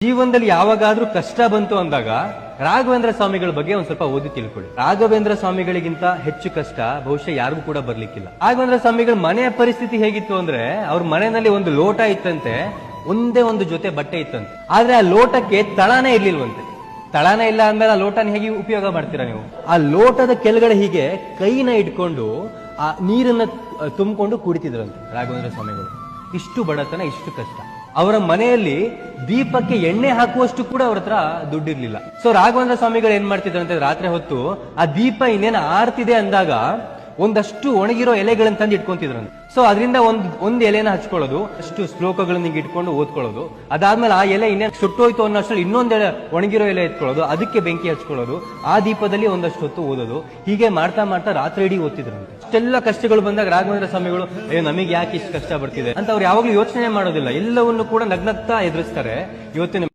ಜೀವನದಲ್ಲಿ ಯಾವಾಗಾದ್ರೂ ಕಷ್ಟ ಬಂತು ಅಂದಾಗ ರಾಘವೇಂದ್ರ ಸ್ವಾಮಿಗಳ ಬಗ್ಗೆ ಒಂದ್ ಸ್ವಲ್ಪ ಓದಿ ತಿಳ್ಕೊಳ್ಳಿ. ರಾಘವೇಂದ್ರ ಸ್ವಾಮಿಗಳಿಗಿಂತ ಹೆಚ್ಚು ಕಷ್ಟ ಬಹುಶಃ ಯಾರಿಗೂ ಕೂಡ ಬರ್ಲಿಕ್ಕಿಲ್ಲ. ರಾಘವೇಂದ್ರ ಸ್ವಾಮಿಗಳ ಮನೆಯ ಪರಿಸ್ಥಿತಿ ಹೇಗಿತ್ತು ಅಂದ್ರೆ, ಅವ್ರ ಮನೆಯಲ್ಲಿ ಒಂದು ಲೋಟ ಇತ್ತಂತೆ, ಒಂದೇ ಒಂದು ಜೊತೆ ಬಟ್ಟೆ ಇತ್ತಂತೆ. ಆದ್ರೆ ಆ ಲೋಟಕ್ಕೆ ತಳನೇ ಇರ್ಲಿಲ್ವಂತೆ. ತಳನೇ ಇಲ್ಲ ಅಂದ್ಮೇಲೆ ಆ ಲೋಟನ ಹೇಗೆ ಉಪಯೋಗ ಮಾಡ್ತೀರಾ ನೀವು? ಆ ಲೋಟದ ಕೆಳಗಡೆ ಹೀಗೆ ಕೈನ ಇಟ್ಕೊಂಡು ಆ ನೀರನ್ನ ತುಂಬಿಕೊಂಡು ಕುಡಿತಿದ್ರಂತೆ ರಾಘವೇಂದ್ರ ಸ್ವಾಮಿಗಳು. ಇಷ್ಟು ಬಡತನ, ಇಷ್ಟು ಕಷ್ಟ. ಅವರ ಮನೆಯಲ್ಲಿ ದೀಪಕ್ಕೆ ಎಣ್ಣೆ ಹಾಕುವಷ್ಟು ಕೂಡ ಅವ್ರ ಹತ್ರ ದುಡ್ಡಿರ್ಲಿಲ್ಲ. ಸೊ ರಾಘವೇಂದ್ರ ಸ್ವಾಮಿಗಳು ಏನ್ ಮಾಡ್ತಿದ್ರಂತೆ, ರಾತ್ರಿ ಹೊತ್ತು ಆ ದೀಪ ಇನ್ನೇನು ಆರ್ತಿದೆ ಅಂದಾಗ ಒಂದಷ್ಟು ಒಣಗಿರೋ ಎಲೆಗಳನ್ನ ತಂದು ಇಟ್ಕೊಂತಿದ್ರಂತೆ. ಸೊ ಅದರಿಂದ ಒಂದ್ ಎಲೆನ ಹಚ್ಕೊಳ್ಳೋದು, ಅಷ್ಟು ಶ್ಲೋಕಗಳನ್ನ ಹಿಂಗೆ ಇಟ್ಕೊಂಡು ಓದ್ಕೊಳ್ಳೋದು. ಅದಾದ್ಮೇಲೆ ಆ ಎಲೆ ಇನ್ನೇನು ಸುಟ್ಟೋಯ್ತು ಅನ್ನೋಷ್ಟರಲ್ಲಿ ಇನ್ನೊಂದ್ ಒಣಗಿರೋ ಎಲೆ ಎತ್ಕೊಳ್ಳೋದು, ಅದಕ್ಕೆ ಬೆಂಕಿ ಹಚ್ಕೊಳ್ಳೋದು, ಆ ದೀಪದಲ್ಲಿ ಒಂದಷ್ಟು ಹೊತ್ತು ಓದೋದು. ಹೀಗೆ ಮಾಡ್ತಾ ಮಾಡ್ತಾ ರಾತ್ರಿ ಇಡೀ ಓದ್ತಿದ್ರಂತೆ. ಅಷ್ಟೆಲ್ಲ ಕಷ್ಟಗಳು ಬಂದಾಗ ರಾಘವೇಂದ್ರ ಸ್ವಾಮಿಗಳು ನಮಗೆ ಯಾಕೆ ಇಷ್ಟು ಕಷ್ಟ ಬರ್ತಿದೆ ಅಂತ ಅವ್ರು ಯಾವಾಗ್ಲೂ ಯೋಚನೆ ಮಾಡೋದಿಲ್ಲ. ಎಲ್ಲವನ್ನು ಕೂಡ ನಗ್ನಗ್ತಾ ಎದುರಿಸ್ತಾರೆ. ಇವತ್ತಿನ